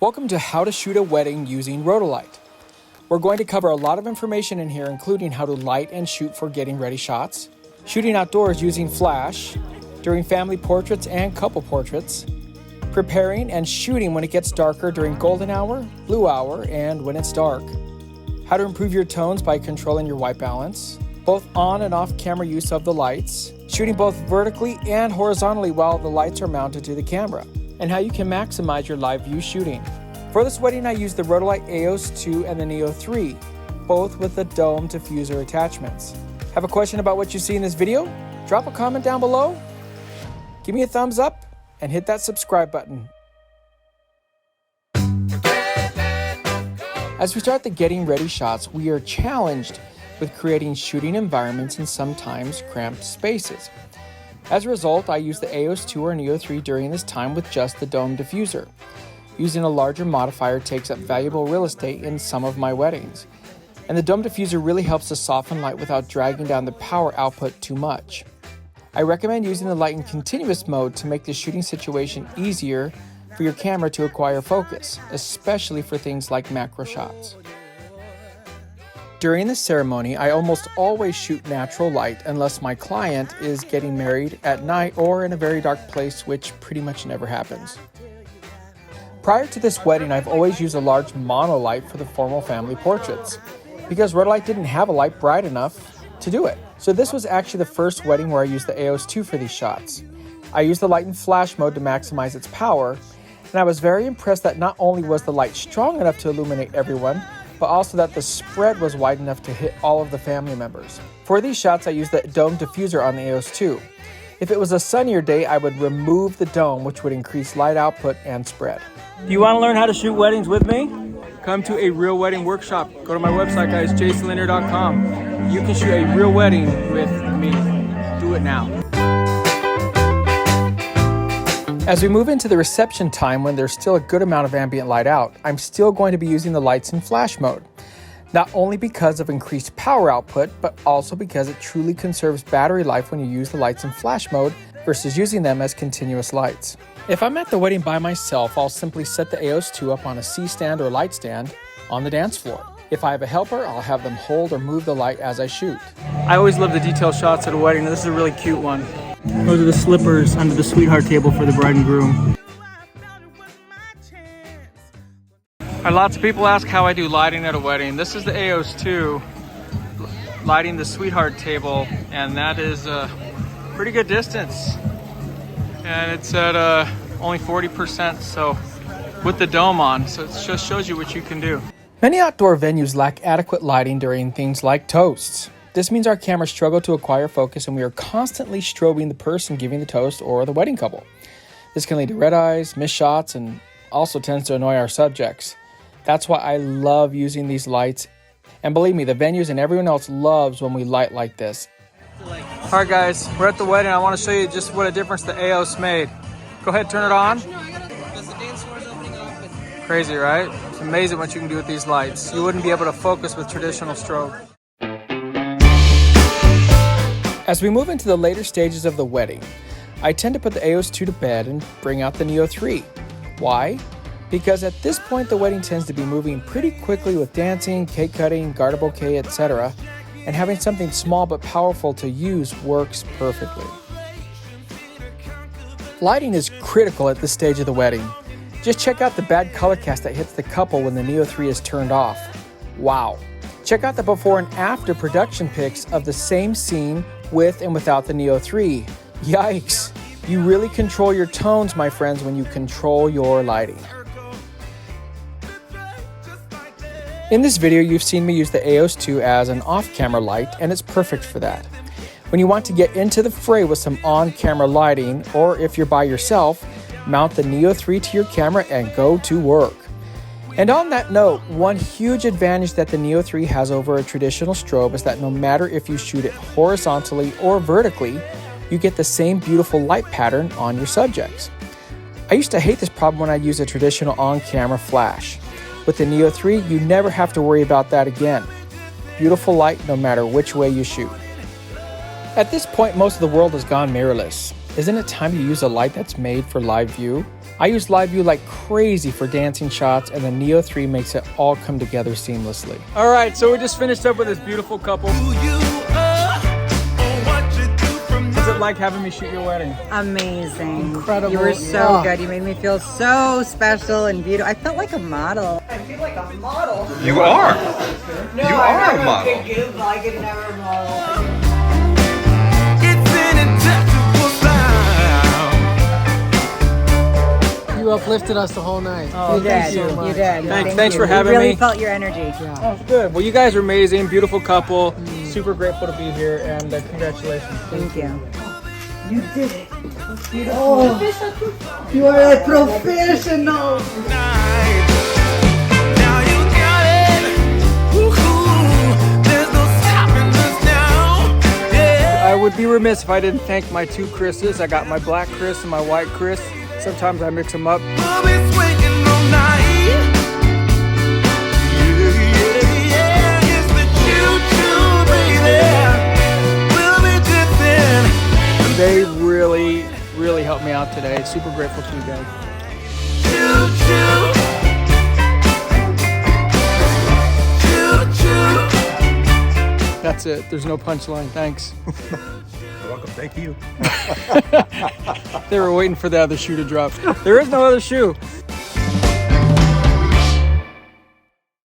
Welcome to How to Shoot a Wedding Using Rotolight. We're going to cover a lot of information in here, including how to light and shoot for getting ready shots, shooting outdoors using flash, during family portraits and couple portraits, preparing and shooting when it gets darker during golden hour, blue hour, and when it's dark, how to improve your tones by controlling your white balance, both on and off camera use of the lights, shooting both vertically and horizontally while the lights are mounted to the camera, and how you can maximize your live view shooting. For this wedding, I used the Rotolight Aeos 2 and the Neo 3, both with the dome diffuser attachments. Have a question about what you see in this video? Drop a comment down below, give me a thumbs up, and hit that subscribe button. As we start the getting ready shots, we are challenged with creating shooting environments in sometimes cramped spaces. As a result, I use the Aeos 2 or Neo 3 during this time with just the dome diffuser. Using a larger modifier takes up valuable real estate in some of my weddings, and the dome diffuser really helps to soften light without dragging down the power output too much. I recommend using the light in continuous mode to make the shooting situation easier for your camera to acquire focus, especially for things like macro shots. During the ceremony, I almost always shoot natural light unless my client is getting married at night or in a very dark place, which pretty much never happens. Prior to this wedding, I've always used a large mono light for the formal family portraits because Rotolight didn't have a light bright enough to do it. So this was actually the first wedding where I used the Aeos 2 for these shots. I used the light in flash mode to maximize its power, and I was very impressed that not only was the light strong enough to illuminate everyone, but also that the spread was wide enough to hit all of the family members. For these shots, I used the dome diffuser on the Aeos 2. If it was a sunnier day, I would remove the dome, which would increase light output and spread. Do you want to learn how to shoot weddings with me? Come to a real wedding workshop. Go to my website, guys, JasonLanier.com. You can shoot a real wedding with me. Do it now. As we move into the reception time when there's still a good amount of ambient light out, I'm still going to be using the lights in flash mode. Not only because of increased power output, but also because it truly conserves battery life when you use the lights in flash mode versus using them as continuous lights. If I'm at the wedding by myself, I'll simply set the Aeos 2 up on a C-stand or light stand on the dance floor. If I have a helper, I'll have them hold or move the light as I shoot. I always love the detail shots at a wedding. This is a really cute one. Those are the slippers under the sweetheart table for the bride and groom. Lots of people ask how I do lighting at a wedding. This is the Aeos 2 lighting the sweetheart table, and that is a pretty good distance. And it's at only 40%, so with the dome on, so it just shows you what you can do. Many outdoor venues lack adequate lighting during things like toasts. This means our cameras struggle to acquire focus and we are constantly strobing the person giving the toast or the wedding couple. This can lead to red eyes, missed shots, and also tends to annoy our subjects. That's why I love using these lights. And believe me, the venues and everyone else loves when we light like this. Alright guys, we're at the wedding. I want to show you just what a difference the Aeos made. Go ahead, turn it on. Crazy, right? It's amazing what you can do with these lights. You wouldn't be able to focus with traditional strobe. As we move into the later stages of the wedding, I tend to put the Aeos 2 to bed and bring out the Neo 3. Why? Because at this point the wedding tends to be moving pretty quickly with dancing, cake cutting, garter bouquet, etc. And having something small but powerful to use works perfectly. Lighting is critical at this stage of the wedding. Just check out the bad color cast that hits the couple when the Neo 3 is turned off. Wow. Check out the before and after production pics of the same scene with and without the Neo 3. Yikes! You really control your tones, my friends, when you control your lighting. In this video, you've seen me use the Aeos 2 as an off-camera light, and it's perfect for that. When you want to get into the fray with some on-camera lighting, or if you're by yourself, mount the Neo 3 to your camera and go to work. And on that note, one huge advantage that the Neo 3 has over a traditional strobe is that no matter if you shoot it horizontally or vertically, you get the same beautiful light pattern on your subjects. I used to hate this problem when I used a traditional on-camera flash. With the Neo 3, you never have to worry about that again. Beautiful light no matter which way you shoot. At this point, most of the world has gone mirrorless. Isn't it time to use a light that's made for live view? I use live view like crazy for dancing shots, and the Neo 3 makes it all come together seamlessly. All right, so we just finished up with this beautiful couple. What's it like having me shoot your wedding? Amazing. Incredible. You were so good. You made me feel so special and beautiful. I felt like a model. I feel like a model. You are. No, You I are a never model. could give. I could never model. You uplifted us the whole night. Oh, you did. so much. You did. Thanks for having me. Really me. felt your energy. Oh, good. Well, you guys are amazing. Beautiful couple. Super grateful to be here, and congratulations. Thank you. You did it. Oh, you are a professional. I would be remiss if I didn't thank my two Chris's. I got my black Chris and my white Chris. Sometimes I mix them up. They really helped me out today. Super grateful to you guys. That's it. There's no punchline. Thanks. You're welcome. Thank you. They were waiting for the other shoe to drop. There is no other shoe.